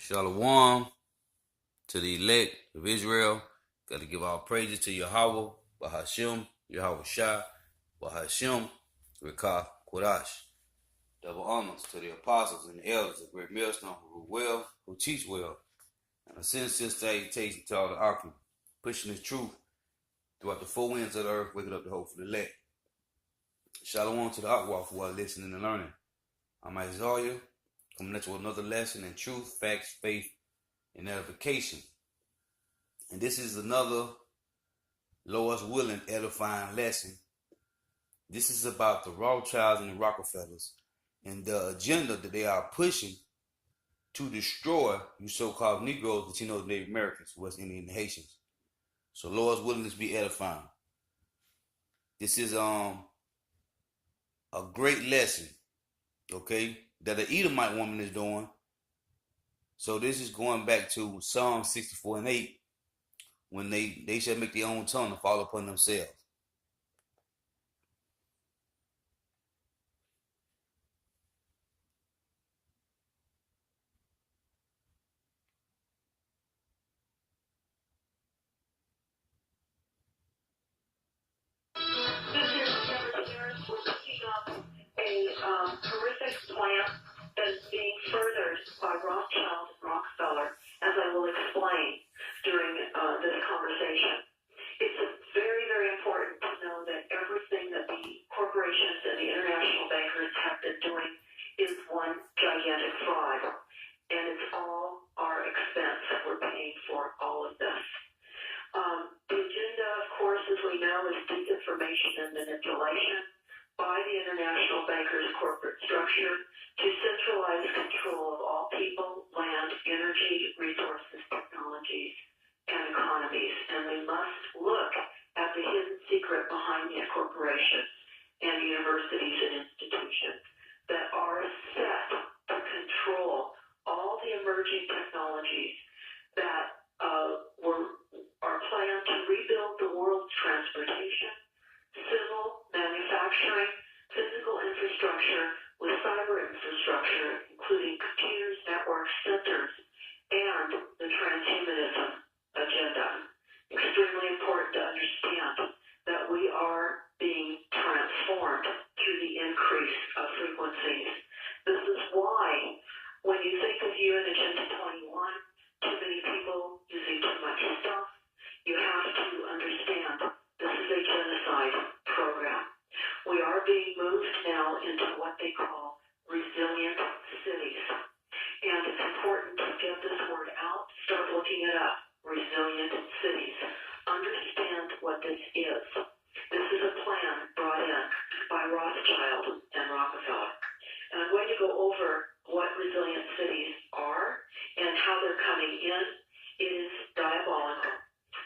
Shalom to the elect of Israel. Got to give all praises to Yahweh, Bahashem, Yahweh Shah, Bahashem, Rekah, Kodash. Double honors to the apostles and the elders of Great Millstone who rule well, who teach well, and a sincere salutation to all the Akim, pushing the truth throughout the four winds of the earth, waking up the hope for the elect. Shalom to the Akwaf who are listening and learning. I'm Isaiah, coming at you with another lesson in truth, facts, faith, and edification. And this is another Lord's willing edifying lesson. This is about the Rothschilds and the Rockefellers and the agenda that they are pushing to destroy you so-called Negroes, Latinos, Native Americans, West Indian, and Haitians. So Lord's willing to be edifying. This is a great lesson, okay, that the Edomite woman is doing. So this is going back to Psalm 64 and 8, when they shall make their own tongue to fall upon themselves. A horrific plan that is being furthered by Rothschild and Rockefeller, as I will explain during this conversation. It's very, very important to know that everything that the corporations and the international bankers have been doing is one gigantic fraud, and it's all our expense. We're paying for all of this. The agenda, of course, as we know, is disinformation and manipulation by the international bankers' corporate structure to centralize control of all people, land, energy, resources, technologies, and economies. And we must look at the hidden secret behind these corporations and universities and institutions that are set to control all the emerging technologies that are planned to rebuild the world's transportation, civil, manufacturing, physical infrastructure with cyber infrastructure, including computers, networks, sensors, and the transhumanism agenda. Extremely important to understand that we are being transformed through the increase of frequencies. This is why, when you think of you in Agenda 21, too many people using too much stuff, you have to understand this is a genocide program. We are being moved now into what they call resilient cities. And it's important to get this word out, start looking it up, resilient cities. Understand what this is. This is a plan brought in by Rothschild and Rockefeller. And I'm going to go over what resilient cities are and how they're coming in. It is diabolical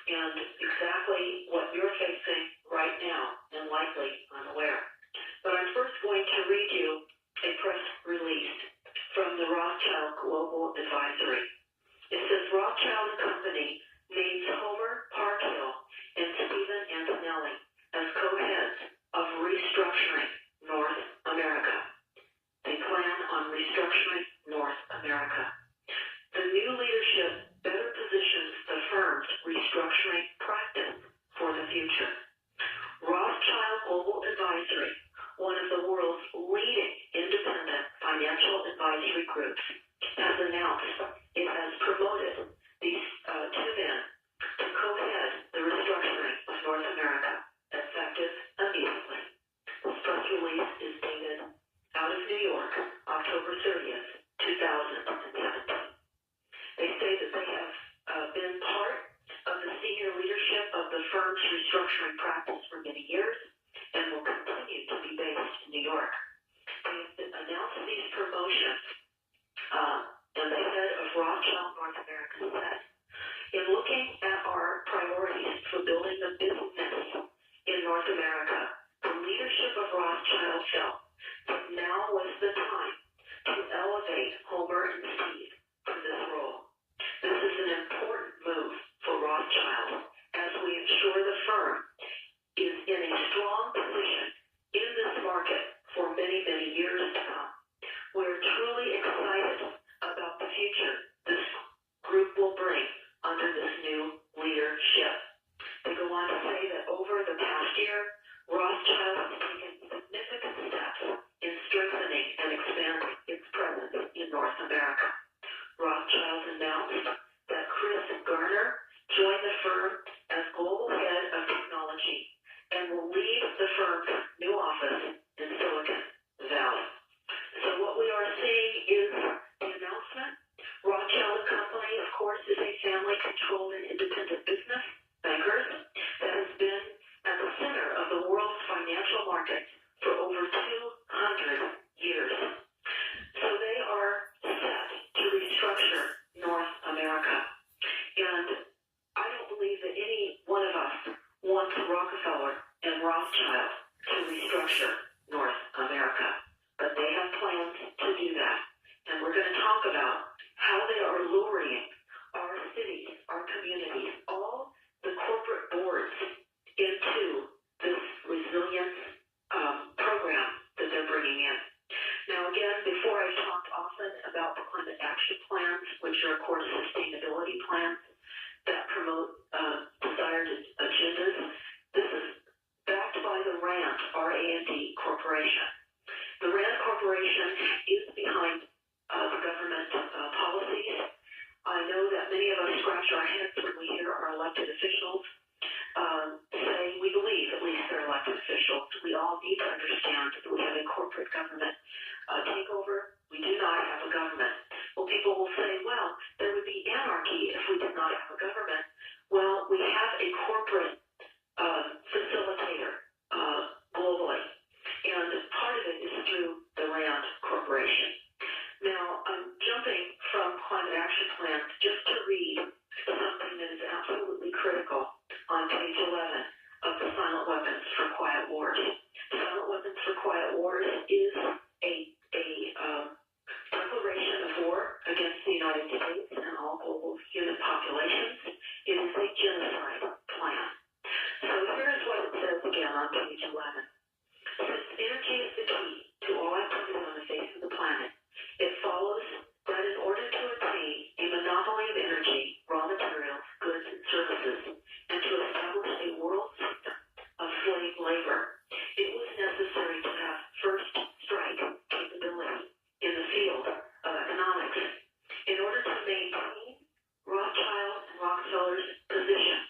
and exactly what you're facing right now and likely unaware. But I'm first going to read you a press release from the Rothschild Global Advisory. It says Rothschild and Company names Homer Parkhill and Stephen Antonelli as co-heads of restructuring North America. They plan on restructuring North America. The new leadership better positions the firm's restructuring practice for the future. Rothschild Global Advisory, one of the world's leading independent financial advisory groups, has announced it has promoted these two men to co-head the restructuring of North America, effective immediately. This press release is dated out of New York, October 30th, 2017. They say that they have been part of the senior leadership of the firm's restructuring practice for many years and will continue to be based in New York. They have announced these promotions, and the head of Rothschild North America said, in looking at our priorities for building a business in North America, the leadership of Rothschild felt that now was the time to elevate Homer and Steve from this role. This is an important move for Rothschild as we ensure the firm is in a strong position in this market for many, many years to come. We're truly excited about the future this family-controlled and independent business, bankers, that has been at the center of the world's financial markets for over 200 years. So they are set to restructure North America. And I don't believe that any one of us wants Rockefeller and Rothschild to restructure North America. But they have plans to do that. And we're going to talk about how they are luring our cities, our communities, all the corporate boards into this resilience program that they're bringing in. Now, again, before I've talked often about the climate action plans, which are, of course, sustainability plans that promote desired agendas. This is backed by the RAND, R-A-N-D Corporation. The RAND Corporation is behind the government policies. I know that many of us scratch our heads when we hear our elected officials say, we believe at least they're elected officials. We all need to understand that we have a corporate government takeover. We do not have a government. Well, people will say, well, there would be anarchy if we did not have a government. Well, we have a corporate facilitator globally, and part of it is through the RAND Corporation. Now, I'm jumping from climate action plans just to read something that is absolutely critical on page 11 of the Silent Weapons for Quiet Wars. Silent Weapons for Quiet Wars is a declaration of war against the United States and all global human populations. It is a genocide plan. So here's what it says again on page 11. Since energy is the key to all activity on the face of the planet, it follows that in order to attain a monopoly of energy, raw materials, goods, and services, and to establish a world system of slave labor, it was necessary to have first strike capability in the field of economics. In order to maintain Rothschild and Rockefeller's position,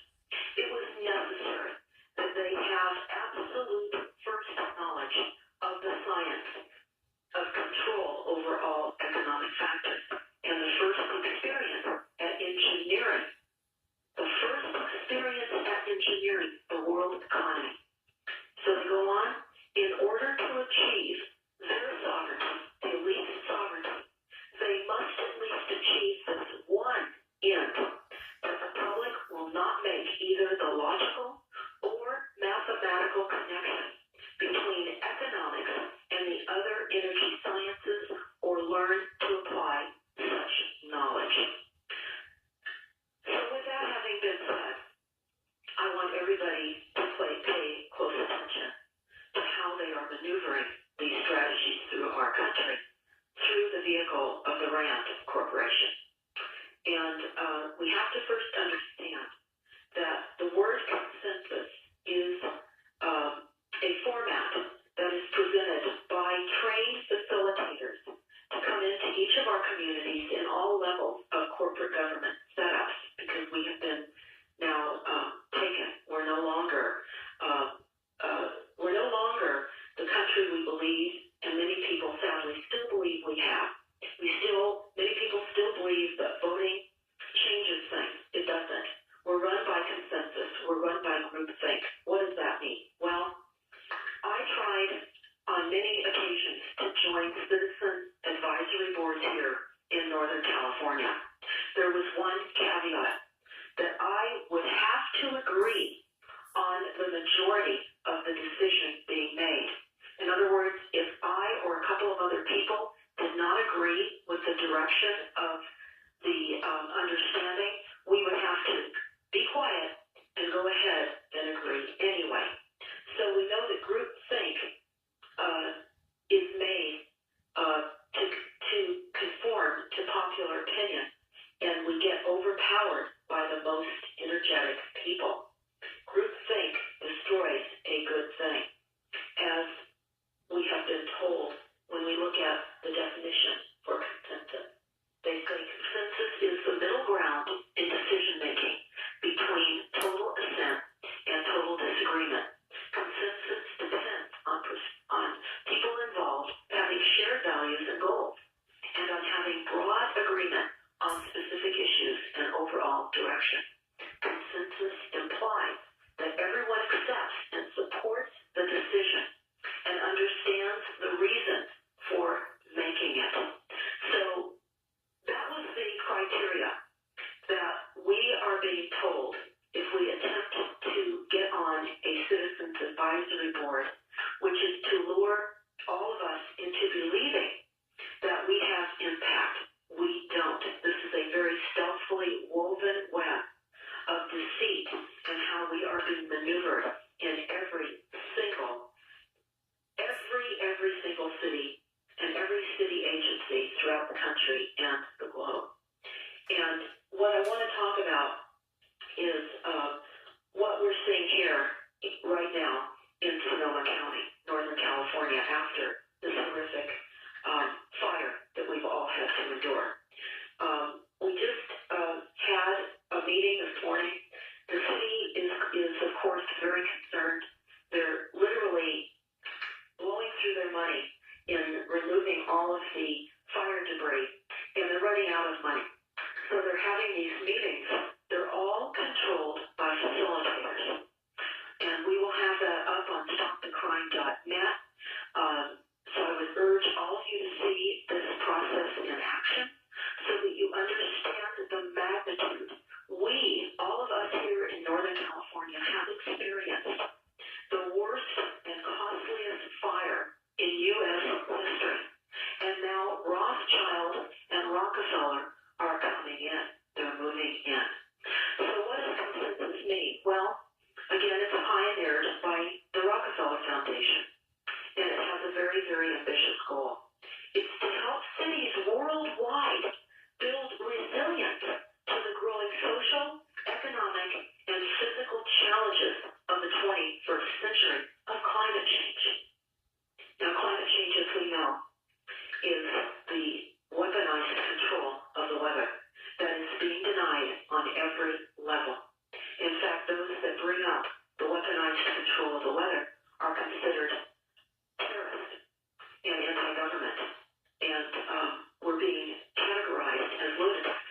it was necessary that they have absolute first knowledge of the science of control over all economic factors and the first experience at engineering the world economy. So they go on, in order to achieve their sovereignty, the elite sovereignty, they must at least achieve this one end, that the public will not make either the logical or mathematical connection between economics and the other energy sciences or learn to apply such knowledge. So with that having been said, I want everybody to pay close attention to how they are maneuvering these strategies through our country, through the vehicle of the RAND Corporation. And we have to first understand that the word consensus is a format that is presented by trained facilitators to come into each of our communities in all levels of corporate government setups, because we have been now taken. We're no longer the country we believe, and many people sadly still believe we have. Many people still believe that voting changes things. It doesn't. We're run by consensus. We're run by groupthink. What does that mean? Well, I tried on many occasions to join citizen advisory boards here in Northern California. There was one caveat, that I would have to agree on the majority of the decision being made. In other words, if I or a couple of other people did not agree with the direction of the understanding, we would have to be quiet and go ahead and agree anyway. So we know that groupthink is made to conform to popular opinion, and we get overpowered by the most energetic people. Groupthink destroys a good thing, as we have been told when we look at the definition for consensus. They say consensus is the middle ground in decision-making between total assent and total disagreement. Consensus depends on people involved having shared values and goals, and on having broad agreement on specific issues and overall action. Consensus implies that everyone accepts and supports the decision and understands the reason for making it. So that was the criteria that we are being told if we attempt to get on a citizens advisory board, which is to lure all of us into believing that we have impact. We don't. This is a very stealthily woven web of deceit and how we are being maneuvered in every single city and every city agency throughout the country and the globe. And what I want to talk about is what we're seeing here right now in Sonoma County, Northern California, after this horrific fire that we've all had to endure. We just had a meeting this morning. The city is of course very concerned. They're literally blowing through their money in removing all of the fire debris, and they're running out of money. So they're having these meetings. They're all controlled by facilitators. And we will have that up on stopthecrime.net. So I would urge all of you to see this process in action so that you understand the magnitude. We, all of us here in Northern California, have experienced the worst and costliest fire in U.S. history. And now Rothschild and Rockefeller are coming in. They're moving in. So what does consensus mean? Well, again, it's pioneered by the Rockefeller Foundation, and it has a very, very ambitious goal. It's to help cities worldwide build resilience to the growing social, economic, and physical challenges of the 21st century of climate change. Now, climate change, as we know, is the weaponized control of the weather that is being denied on every level. In fact, those that bring up the weaponized control of the weather are considered terrorist and anti-government, and we're being categorized as lunatics.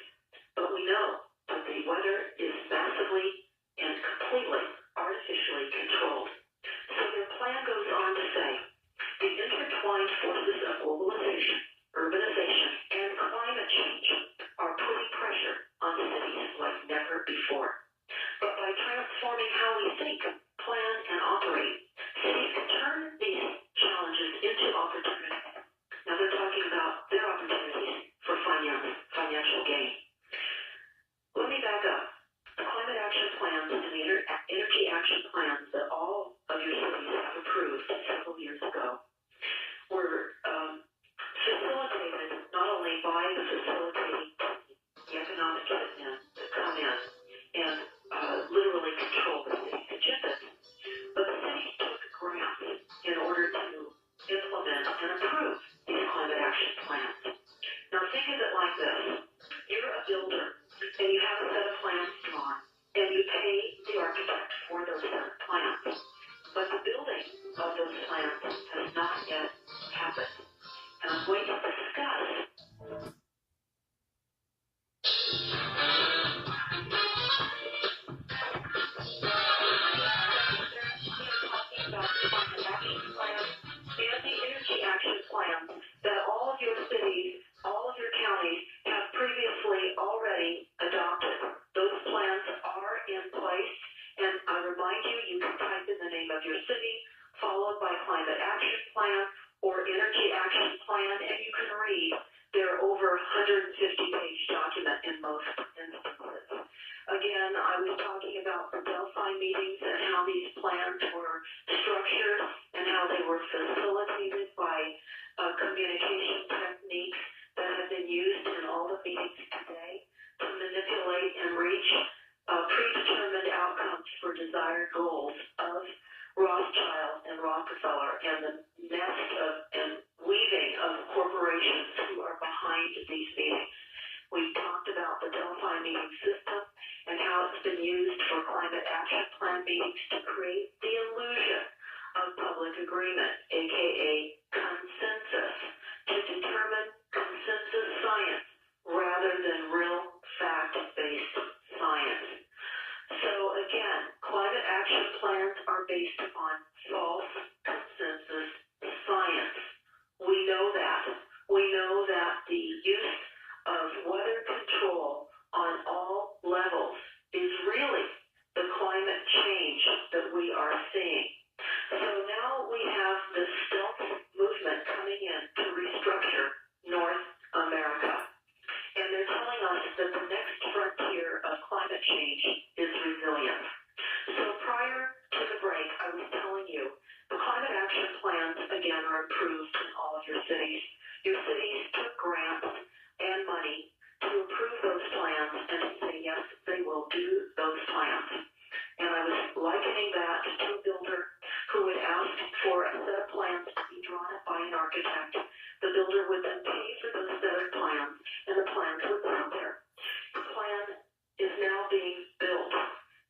But we know that the weather is massively and completely artificially controlled. So their plan goes on to say, the intertwined forces of globalization, urbanization, and climate change are putting pressure on cities like never before. But by transforming how we think, plan, and operate, cities can turn these challenges into opportunities. Now they're talking about their opportunities for financial gain. Let me back up. The climate action plans and the energy action plans that all of your cities have approved several years ago were facilitated not only by the facilitating the economic hitmen that come in and literally control the city's agendas, but the cities took grants in order to implement and approve these climate action plans. Now think of it like this. You're a builder and you have a set of plans drawn and you pay the architect for those set of plans. But the building of those plans has not yet happened. And I'm going to discuss and the energy action plans that all of your cities, all of your counties have previously already adopted. Those plans are in place, and I remind you, you can type in the name of your city, followed by climate action plan or energy action plan, and you can read their over 150-page document in most instances. Again, I was talking about the Delphi meetings and how these plans were structured and how they were facilitated by communication techniques that have been used in all the meetings today to manipulate and reach predetermined outcomes for desired goals of Rothschild and Rockefeller and the nest of and weaving of corporations who are behind these meetings. We've talked about the Delphi meeting system and how it's been used for climate action plan meetings to create the illusion of public agreement, aka consensus, to determine consensus science rather than real fact-based science. climate action plans are based on false consensus science. We know that. We know that the use of weather control on all levels is really the climate change that we are seeing. So now we have this stealth movement coming in to restructure North America. And they're telling us that the next frontier of climate change is resilience. So prior to the break, I was telling you, the climate action plans, again, are approved in all of your cities. Your cities took grants and money to approve those plans and to say, yes, they will do those plans. And I was likening that to a builder who would ask for a set of plans to be drawn up by an architect. The builder would then pay for those set of plans, and the plans would sit there. The plan is now being built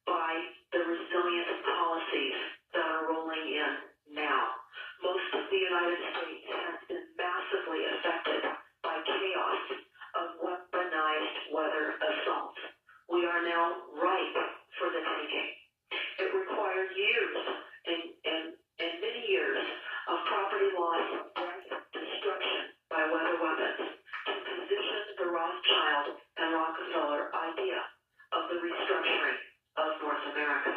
by the resilient policies that are rolling in now. Most of the United States has been massively affected by chaos of weaponized weather assaults. We are now ripe for the taking. It required years and many years of property loss, death, destruction by weather weapons to position the Rothschild and Rockefeller idea of the restructuring of North America.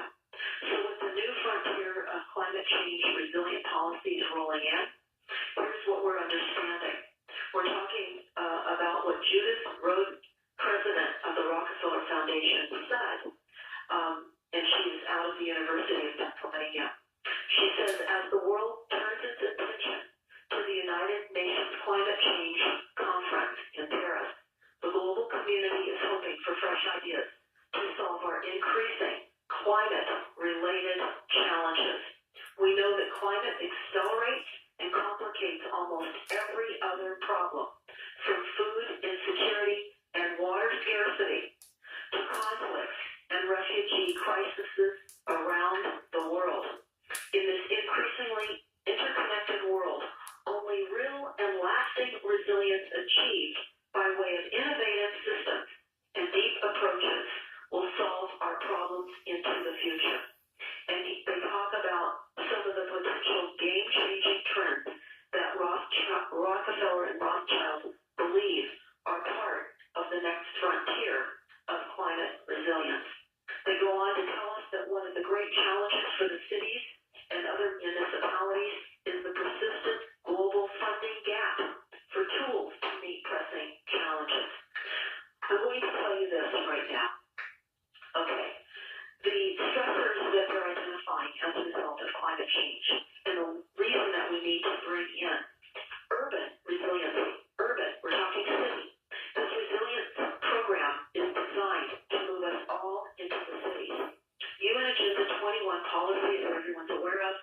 So with the new frontier of climate change resilient policies rolling in, here's what we're understanding. We're talking about what Judith Rhodes, president of the Rockefeller Foundation, said, and she is out of the University of Pennsylvania. She says, as the world turns its attention to the United Nations Climate Change Conference in Paris, the global community is hoping for fresh ideas to solve our increasing climate-related challenges. We know that climate accelerates and complicates almost every other problem, from food insecurity and water scarcity to conflicts and refugee crises around the world. In this increasingly interconnected world, only real and lasting resilience achieved by way of innovative systems and deep approaches will solve our problems into the future. And they talk about some of the potential game-changing trends that Rockefeller and Rothschild believe are part of the next frontier of climate resilience. They go on to tell us that one of the great challenges for the cities and other municipalities is the persistent global funding gap for tools to meet pressing challenges. I'm going to tell you this right now. Okay, the stressors that they're identifying as a result of climate change and the reason that we need to bring in urban resiliency, we're talking city. This resilience program is designed to move us all into the cities. UN Agenda 21 policy, that everyone's aware of,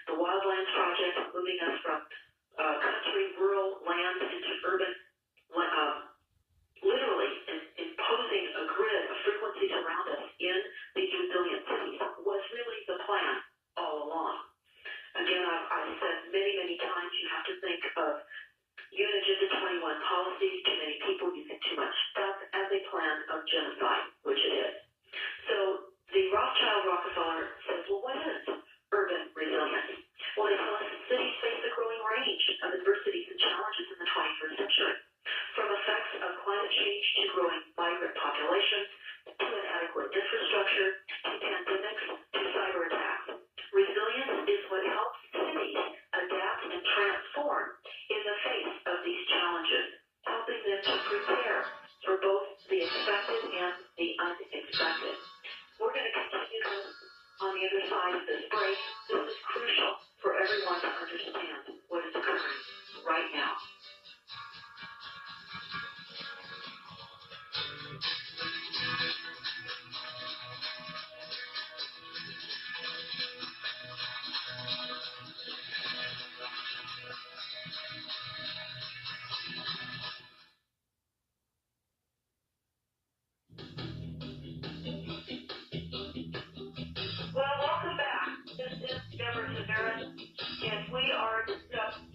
the Wildlands Project, moving us from country, rural lands into urban, literally imposing a grid of frequencies around us in these resilient cities, was really the plan all along. Again, I've said many, many times, you have to think of UN Agenda 21 policies, too many people using too much stuff, as a plan of genocide, which it is. So the Rothschild Rockefeller says, well, what is urban resilience? Well, they tell us cities face a growing range of adversities and challenges in the 21st century, from effects of climate change to growing migrant populations, to inadequate infrastructure, to pandemics, to cyber attacks. Resilience is what helps cities adapt and transform in the face of these challenges, helping them to prepare for both the expected and the unexpected. We're going to continue this on the other side of this break. This is crucial for everyone to understand what is occurring right now. Well, welcome back. This is Deborah Severus, and we are discussing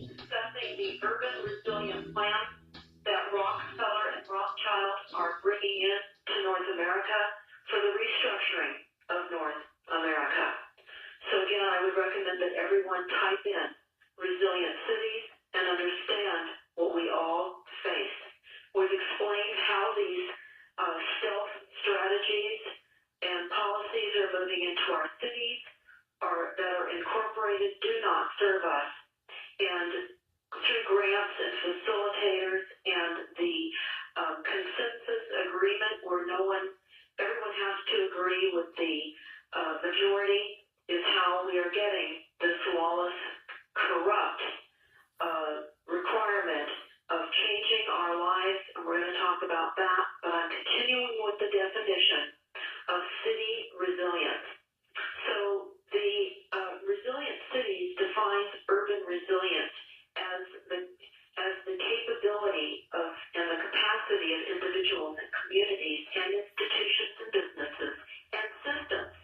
the urban resilience plan that Rockefeller and Rothschild are bringing in to North America for the restructuring of North America. So again, I would recommend that everyone type in resilient cities and understand what we all face. We've explained how these stealth strategies and policies are moving into our cities that are incorporated do not serve us. And through grants and facilitators and the consensus agreement where everyone has to agree with the majority is how we are getting this lawless, corrupt requirement of changing our lives. And we're going to talk about that, but I'm continuing with the definition of city resilience. So the resilient cities defines urban resilience as the capability of and the capacity of individuals and communities and institutions and businesses and systems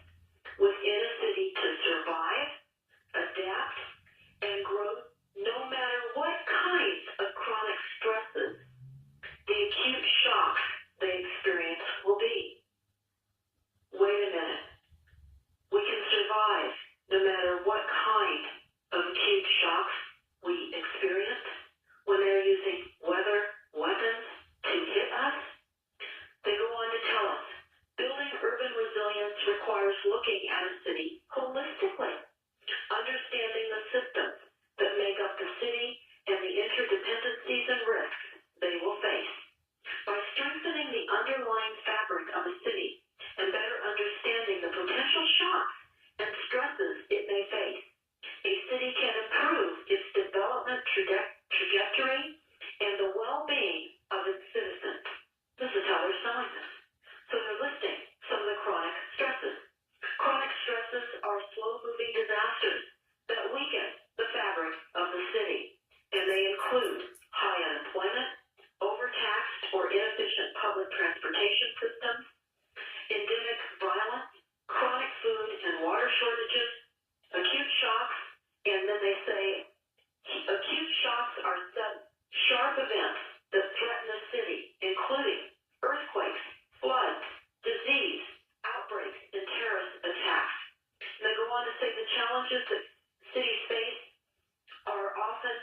within a city to survive, adapt, and grow no matter what kinds of chronic stresses the acute shocks they experience will be. Wait a minute. We can survive no matter what kind of acute shocks we experience when they're using weather weapons to hit us. They go on to tell us, building urban resilience requires looking at a city holistically, understanding the systems that make up the city and the interdependencies and risks they will face. By strengthening the underlying fabric of a city and better understanding the potential shocks and stresses it may face, a city can improve its development trajectory and the well-being of its citizens. This is how they're selling this. So they're listing some of the chronic stresses. Chronic stresses are slow-moving disasters that weaken the fabric of the city, and they include high unemployment, overtaxed or inefficient public transportation systems, endemic violence, chronic food and water shortages, acute shocks, and then they say acute shocks are sharp events that threaten a city, including earthquakes, floods, disease, outbreaks, and terrorist attacks. And they go on to say the challenges that cities face are often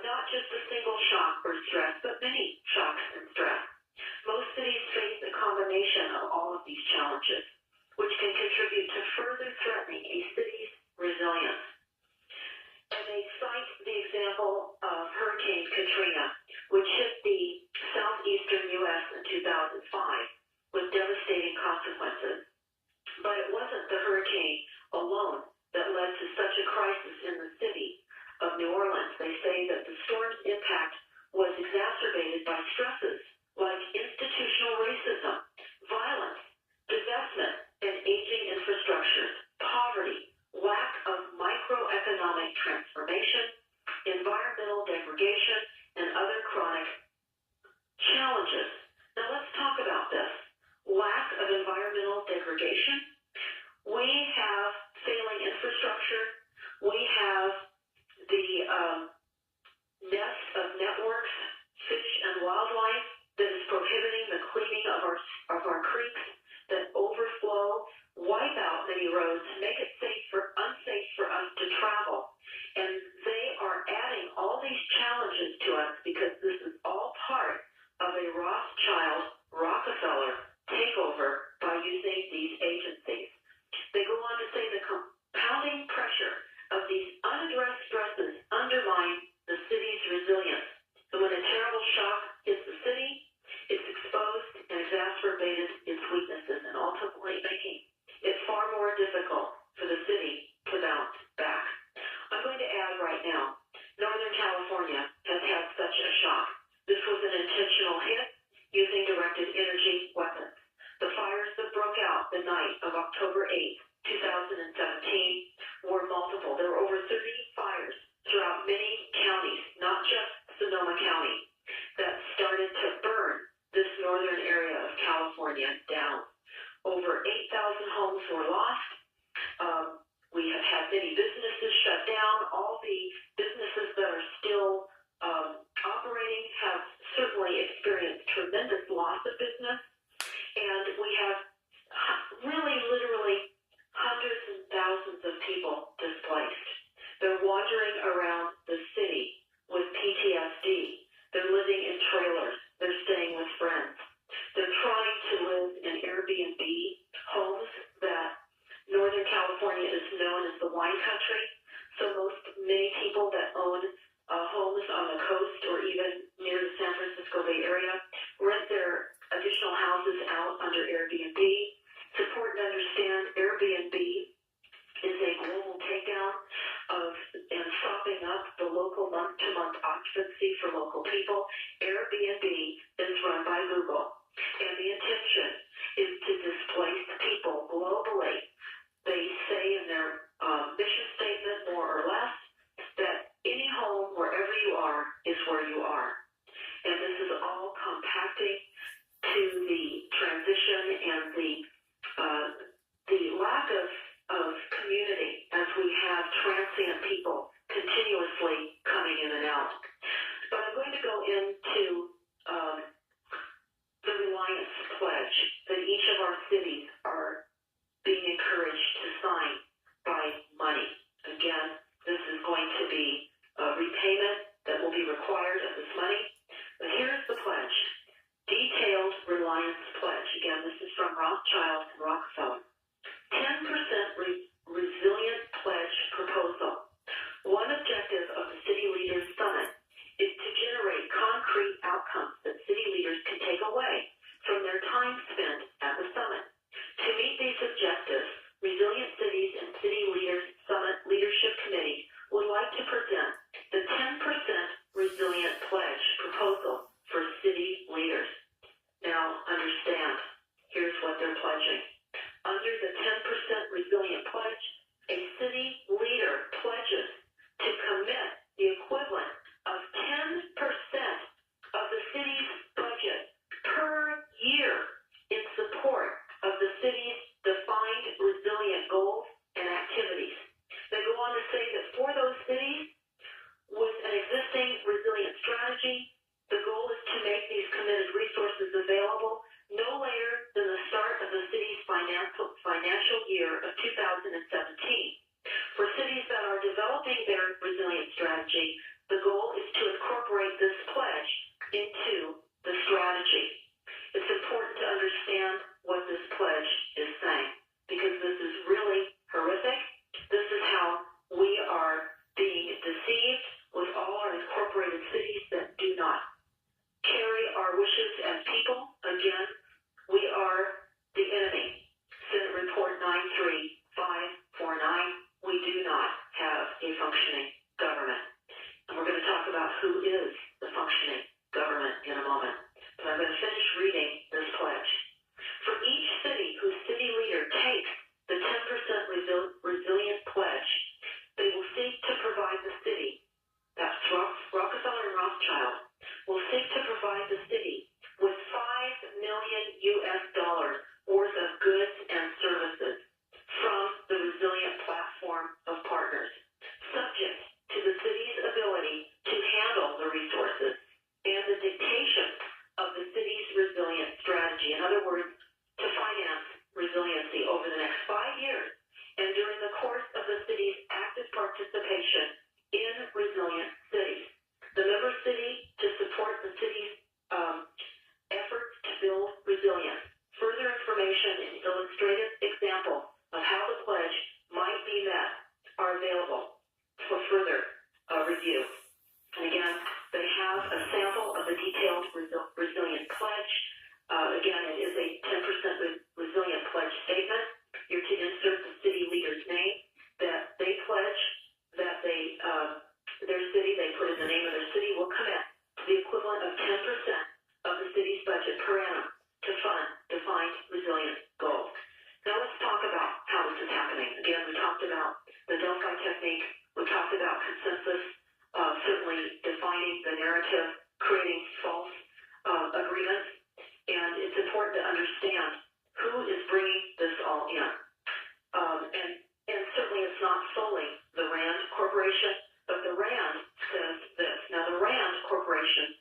not just a single shock or stress, but many shocks and stress. Most cities face a combination of all of these challenges, which can contribute to further threatening a city's resilience. And they cite the example of Hurricane Katrina, which hit the southeastern U.S. in 2005 with devastating consequences. But it wasn't the hurricane alone that led to such a crisis in the city of New Orleans. They say that the storm's impact was exacerbated by stresses like institutional racism, violence, divestment, and aging infrastructures, poverty, lack of microeconomic transformation, environmental degradation, and other chronic challenges. Now let's talk about this. Lack of environmental degradation. We have failing infrastructure. We have the nest of networks, fish and wildlife that is prohibiting the cleaning of our creeks that overflow, wipe out many roads, make it unsafe for us to travel. And they are adding all these challenges to us because this is all part of a Rothschild, Rockefeller takeover by using these agencies. They go on to say the compounding pressure of these unaddressed stresses undermine the city's resilience. So when a terrible shock hits the city, it's exposed and exacerbated its weaknesses and ultimately making it far more difficult for the city to bounce back. I'm going to add right now, Northern California has had such a shock. This was an intentional hit using directed energy weapons. The fires that broke out the night of October 8th, 2017 were multiple. There were over 30 fires throughout many counties, not just Sonoma County, that started to burn this northern area of California down. Over 8,000 homes were lost. We have had many businesses shut down. All the businesses that are still operating have certainly experienced tremendous loss of business. And we have really, literally California is known as the wine country. So many people that own homes on the coast or even near the San Francisco Bay Area rent their additional houses out under Airbnb. It's important to understand Airbnb is a global takeout of and sopping up the local month-to-month occupancy for local people. Airbnb is run by Google, and the intention is to displace people globally. They say in their mission statement, more or less, that any home wherever you are is where you are. And this is all compacting to the transition and the lack of community as we have transient people continuously coming in and out. But I'm going to go into the Reliance Pledge that each of our cities are being encouraged to sign by money. Again, this is going to be a repayment that will be required of this money. But here's the pledge. Detailed Reliance Pledge. Again, this is from Rothschild and Rockefeller. 10% resilient pledge proposal. One objective of the City Leaders Summit is to generate concrete outcomes that city leaders can take away from their time spent at the summit. To meet these objectives, Resilient Cities and City Leaders Summit Leadership Committee would like to present the 10% Resilient Pledge proposal for city leaders. Now, understand, here's what they're pledging. Under the 10% Resilient Pledge, a city leader pledges to commit the equivalent of 10% of the city's budget per year in support of the city's defined resilient goals and activities. They go on to say that for those cities with an existing resilient strategy, the goal is to make these committed resources available no later than the start of the city's financial year of 2017. For cities that are developing their resilient strategy, the goal is to incorporate this pledge into the strategy. It's important to understand what this pledge is saying, because this is really horrific. This is how we are being deceived with all our incorporated cities that do not carry our wishes as people. Again, we are the enemy. Senate Report 93549, we do not have a functioning government. And we're going to talk about who is the functioning government in a moment. But I'm going to finish reading this pledge. For each city whose city leader takes the 10% resilient pledge, they will seek to provide the city, that's Rockefeller and Rothschild, will seek to provide the city with $5 million worth of goods and services from the resilient platform of partners, subject to the city's ability to handle the resources and the dictation of the city's resilient strategy. In other words, to finance resiliency over the next 5 years and during the course of the city's active participation in resilient cities. The member city to support the city's efforts to build resilience. Further information and illustrative examples of how the pledge might be met are available for further review. And again, they have a sample of the detailed resilient pledge. Again, it is a 10% resilient pledge statement. You're to insert the city leader's name that they pledge that their city, they put in the name of their city, will commit to the equivalent of 10% of the city's budget per annum to fund defined resilient goals. Now let's talk about how this is happening. Again, we talked about the Delphi technique. We talked about consensus, certainly defining the narrative, creating false agreements. And it's important to understand who is bringing this all in. And certainly it's not solely the RAND Corporation, but the RAND says this. Now, the RAND Corporation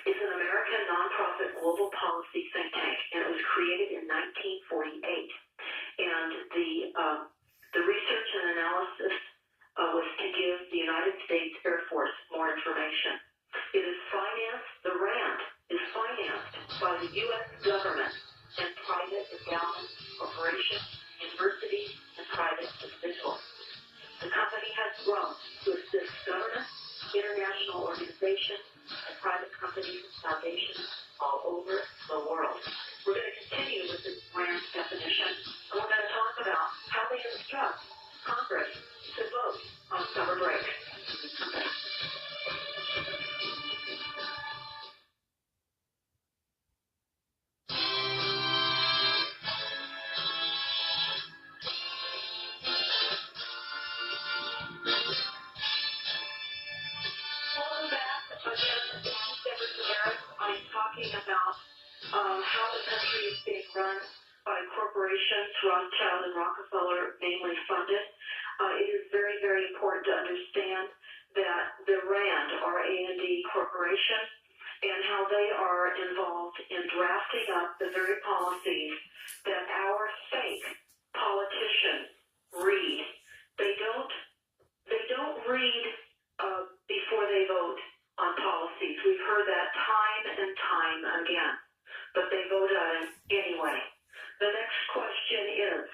is an American nonprofit global policy think tank, and it was created in 1948. And the research and analysis was to give the United States Air Force more information. It is financed, the RAND is financed by the U.S. government and private endowments, corporations, universities, and how the country is being run by corporations, Rothschild and Rockefeller mainly funded, it is very, very important to understand that the RAND, R-A-N-D Corporation, and how they are involved in drafting up the very policies that our fake politicians read. They don't read before they vote on policies. We've heard that time and time again, but they vote on it anyway. The next question is,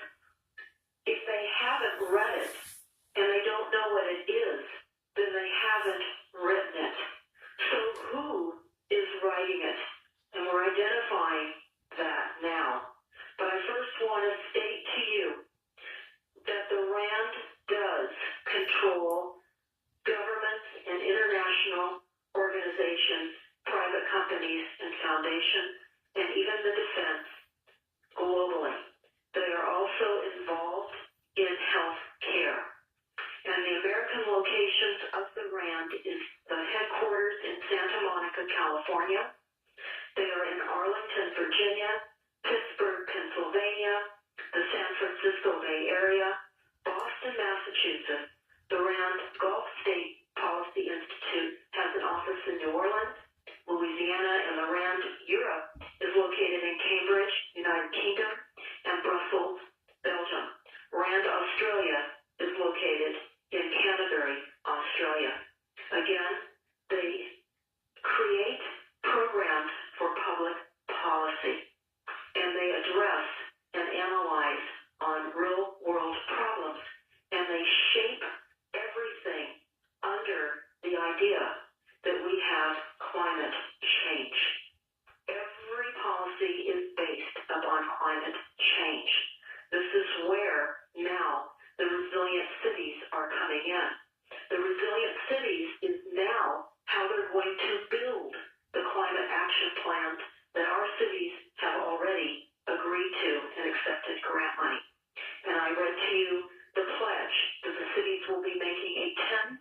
if they haven't read it and they don't know what it is, then they haven't written it. So who is writing it? And we're identifying that now. But I first want to state to you that the RAND does control governments and international organizations, private companies and foundations, and even the defense globally. They are also involved in health care. And the American locations of the RAND is the headquarters in Santa Monica, California. They are in Arlington, Virginia, Pittsburgh, Pennsylvania, the San Francisco Bay Area, Boston, Massachusetts. The RAND Gulf State Policy Institute has an office in New Orleans, Louisiana, and the RAND Europe is located in Cambridge, United Kingdom, and Brussels, Belgium. RAND Australia is located in Canterbury, Australia. Again, they create programs for public policy, and they address and analyze on real-world problems, and they shape everything under the idea that we have climate change. Every policy is based upon climate change. This is where now the resilient cities are coming in. The resilient cities is now how they're going to build the climate action plans that our cities have already agreed to and accepted grant money. And I read to you the pledge that the cities will be making a 10%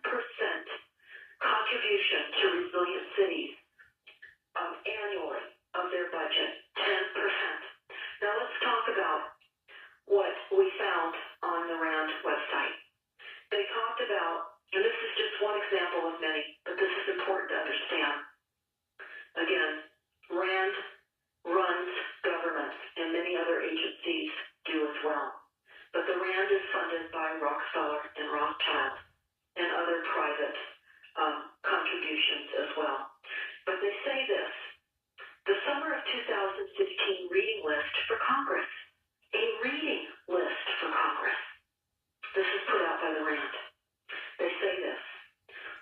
contribution to resilient cities annually of their budget, 10%. Now let's talk about what we found on the RAND website. They talked about, and this is just one example of many, but this is important to understand. Again, RAND runs governments, and many other agencies do as well. But the RAND is funded by Rockefeller and Rothschild and other private contributions as well. But they say this, the summer of 2015 reading list for Congress, a reading list for Congress. This is put out by the RAND. They say this,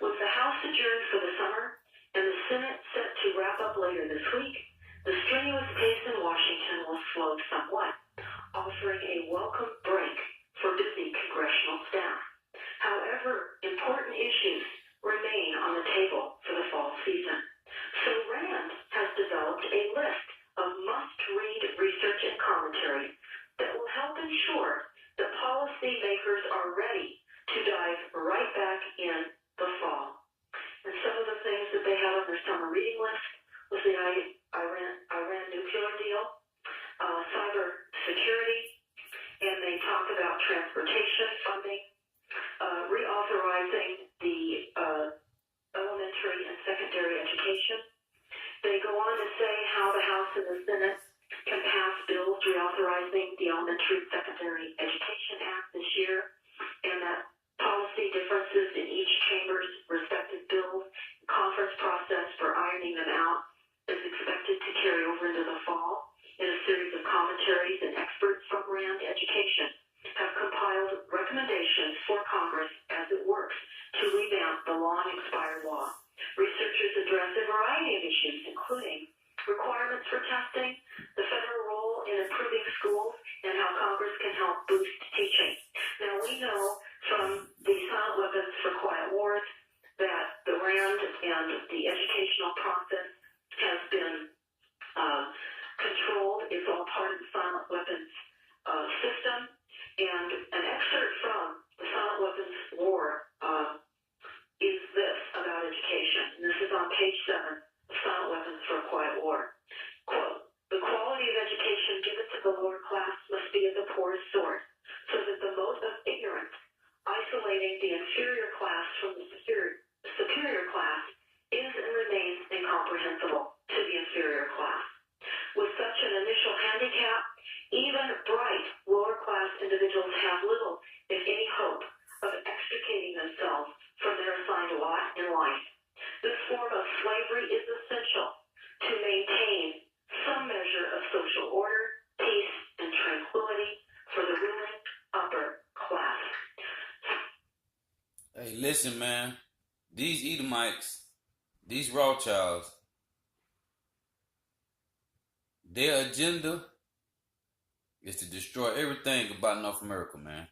with the House adjourned for the summer and the Senate set to wrap up later this week, the strenuous pace in Washington will slow somewhat, offering a welcome break for busy congressional staff. However, important issues remain on the table for the fall season. So RAND has developed a list of must-read research and commentary that will help ensure that policymakers are ready to dive right back in the fall. And some of the things that they had on their summer reading list was the Iran nuclear deal, cyber security, and they talked about transportation funding, reauthorizing the elementary and secondary education. They go on to say how the House and the Senate can pass bills reauthorizing the Elementary and Secondary Education Act this year, and that policy differences in each chamber's respective bills, conference process for ironing them out is expected to carry over into the fall. In a series of commentaries, and experts from RAND Education have compiled recommendations for Congress as it works to revamp the long-expired law. Researchers address a variety of issues, including requirements for testing, the federal role in improving schools, and how Congress can help boost teaching. Now, we know from the Silent Weapons for Quiet Wars that the RAND and the educational process has been controlled. It's all part of the Silent Weapons system. And an excerpt from the Silent Weapons War is this about education. And this is on page 7 of Silent Weapons for a Quiet War. Quote, The quality of education given to the lower class must be of the poorest sort, so that the mode of ignorance, isolating the inferior class from the superior class, is and remains incomprehensible to the inferior class. With such an initial handicap, even bright lower class individuals have little, if any, hope of extricating themselves from their assigned lot in life. This form of slavery is essential to maintain some measure of social order, peace, and tranquility for the ruling upper class. Hey, listen, man. These Edomites, these Rothschilds, their agenda is to destroy everything about North America, man.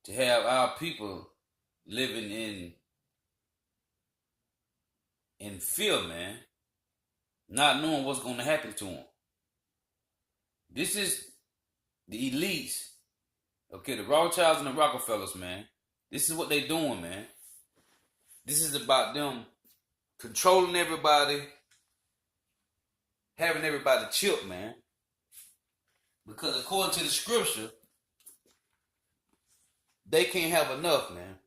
To have our people living in fear, man, not knowing what's going to happen to them. This is the elites, okay, the Rothschilds and the Rockefellers, man. This is what they doing, man. This is about them controlling everybody, having everybody chipped, man. Because according to the scripture, they can't have enough, man.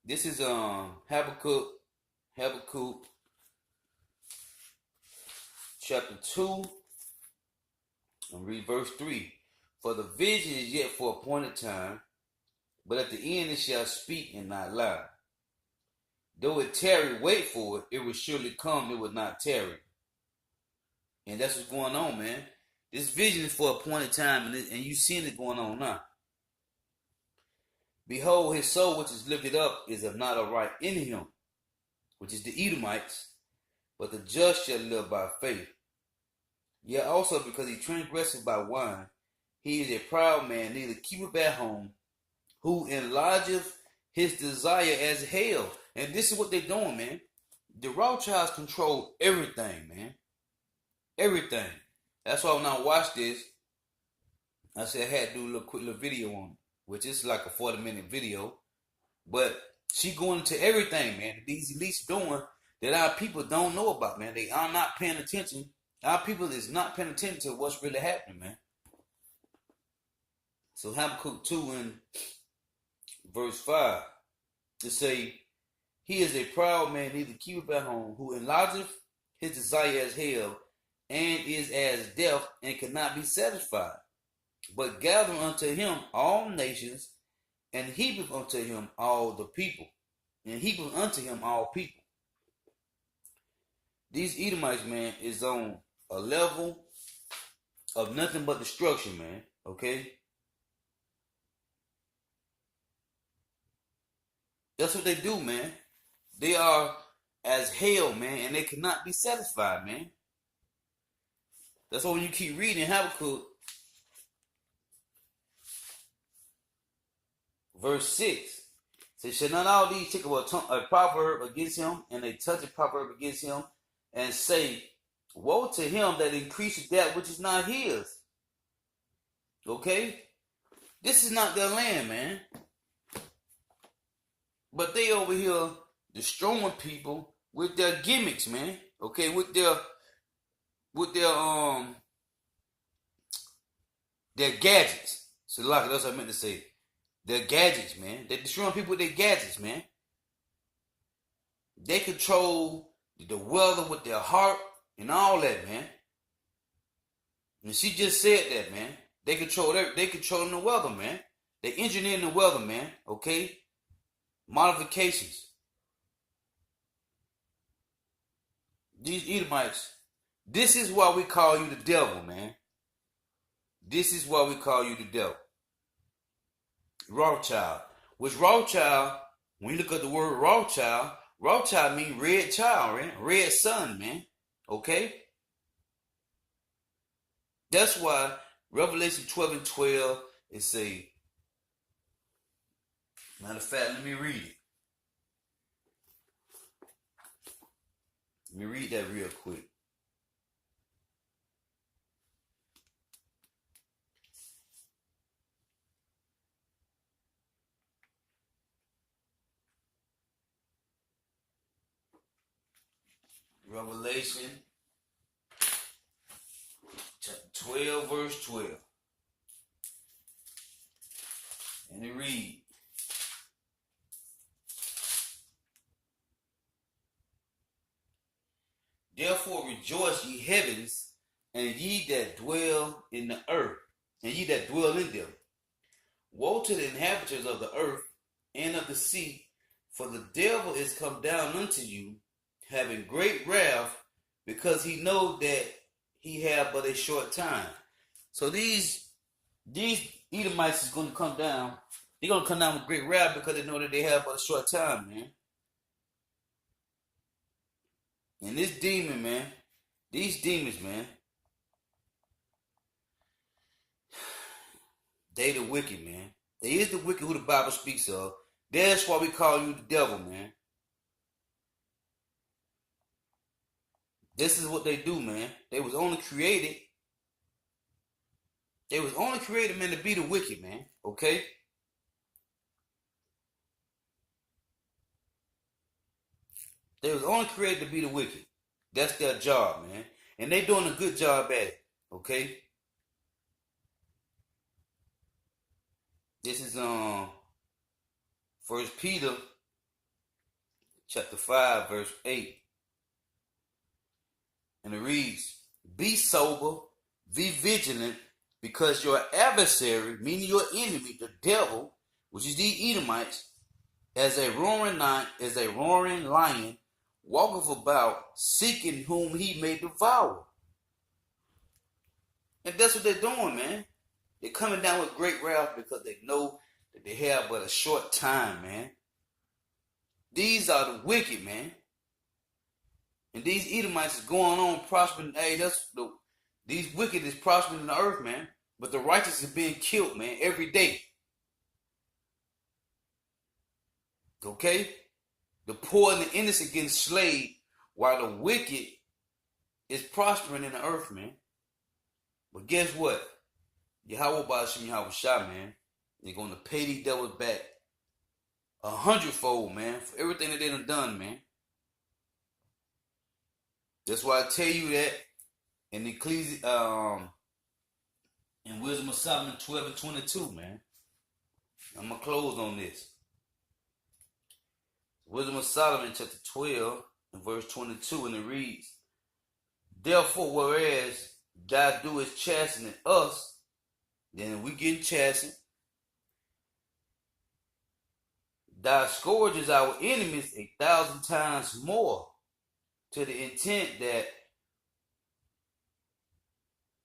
This is Habakkuk chapter 2, and read verse 3. For the vision is yet for appointed time, but at the end it shall speak and not lie. Though it tarry, wait for it, it will surely come, it will not tarry. And that's what's going on, man. This vision is for appointed time, and you seeing it going on now. Behold, his soul which is lifted up is of not upright in him, which is the Edomites, but the just shall live by faith. Yet also because he transgresseth by wine, he is a proud man, neither keepeth at home, who enlargeth his desire as hell. And this is what they're doing, man. The Rothschilds control everything, man. Everything. That's why when I watched this, I said I had to do a quick little video on it, which is like a 40-minute video. But she going into everything, man, that these elites doing that our people don't know about, man. They are not paying attention. Our people is not paying attention to what's really happening, man. So Habakkuk 2 and verse 5, to say, he is a proud man, neither keepeth at home, who enlargeth his desire as hell, and is as death, and cannot be satisfied. But gather unto him all nations, and heapeth unto him all the people. And heapeth unto him all people. These Edomites, man, is on a level of nothing but destruction, man. Okay? That's what they do, man. They are as hell, man, and they cannot be satisfied, man. That's why when you keep reading Habakkuk, verse 6, says, shall not all these take a proverb against him, and they touch a proverb against him, and say, woe to him that increases that which is not his. Okay? This is not their land, man. But they over here destroying people with their gimmicks, man. Okay, with their gadgets. So like that's what I meant to say. Their gadgets, man. They're destroying people with their gadgets, man. They control the weather with their heart and all that, man. And she just said that, man. They controlling the weather, man. They engineering the weather, man. Okay? Modifications. These Edomites, this is why we call you the devil, man. This is why we call you the devil. Rothschild. Which Rothschild, when you look at the word Rothschild means red child, right? Red sun, man. Okay? That's why Revelation 12 and 12 it say, matter of fact, let me read it. Let me read that real quick. Revelation 12, verse 12. And it reads, therefore rejoice, ye heavens, and ye that dwell in the earth, and ye that dwell in them. Woe to the inhabitants of the earth and of the sea, for the devil is come down unto you, having great wrath, because he know that he have but a short time. So these Edomites is going to come down. They're going to come down with great wrath because they know that they have but a short time, man. And this demon, man, these demons, man, they the wicked, man. They is the wicked who the Bible speaks of. That's why we call you the devil, man. This is what they do, man. They was only created, man, to be the wicked, man. Okay? They was only created to be the wicked. That's their job, man. And they doing a good job at it. Okay? This is First Peter chapter 5, verse 8. And it reads, be sober, be vigilant, because your adversary, meaning your enemy, the devil, which is the Edomites, as a roaring lion, walketh about, seeking whom he may devour. And that's what they're doing, man. They're coming down with great wrath because they know that they have but a short time, man. These are the wicked, man. And these Edomites is going on prospering. Hey, these wicked is prospering in the earth, man. But the righteous is being killed, man, every day. Okay? The poor and the innocent getting slayed while the wicked is prospering in the earth, man. But guess what? Yahweh Ba'ashim Yahweh Shah, man, they're going to pay these devils back 100-fold, man, for everything that they done, man. That's why I tell you that in in Wisdom of Solomon 12 and 22, man. I'm going to close on this. Wisdom of Solomon chapter 12 and verse 22, and it reads, therefore, whereas thou doest chastening us, then we get chastened, thou scourges our enemies 1,000 times more, to the intent that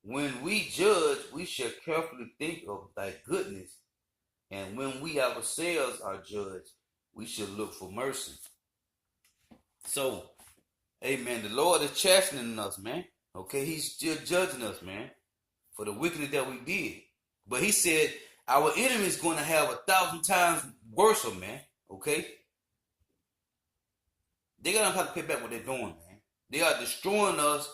when we judge, we shall carefully think of thy goodness, and when we ourselves are judged, we should look for mercy. So, amen, the Lord is chastening us, man. Okay, he's still judging us, man, for the wickedness that we did. But he said our enemy is going to have 1,000 times worse, man. Okay? They're going to have to pay back what they're doing, man. They are destroying us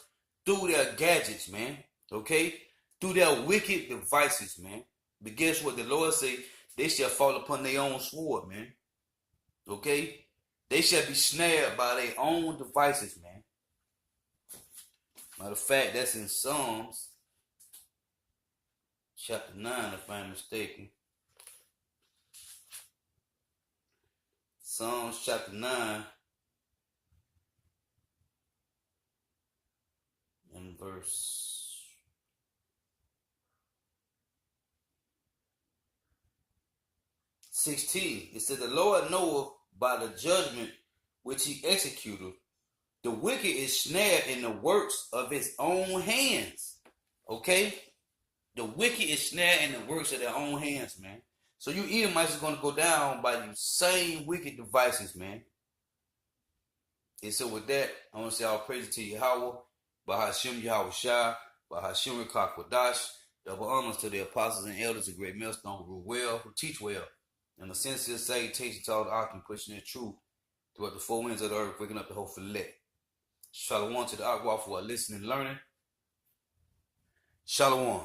through their gadgets, man. Okay? Through their wicked devices, man. But guess what? The Lord said they shall fall upon their own sword, man. Okay? They shall be snared by their own devices, man. Matter of fact, that's in Psalms chapter 9, if I'm mistaken. Psalms chapter 9 and verse 16. It said, the Lord knoweth by the judgment which he executeth, the wicked is snared in the works of his own hands. Okay? The wicked is snared in the works of their own hands, man. So you Edomites is going to go down by these same wicked devices, man. And so with that, I want to say all praise to Yahweh, Bahashim Yahweh Shah, Bahashim Rekah Kodash, double honors to the apostles and elders of Great Millstone who rule well, who teach well, and a sincere salutation to all the Ark and pushing their truth throughout the four winds of the earth, waking up the hope for the elect. Shalom to the Ark for listening and learning. Shalom.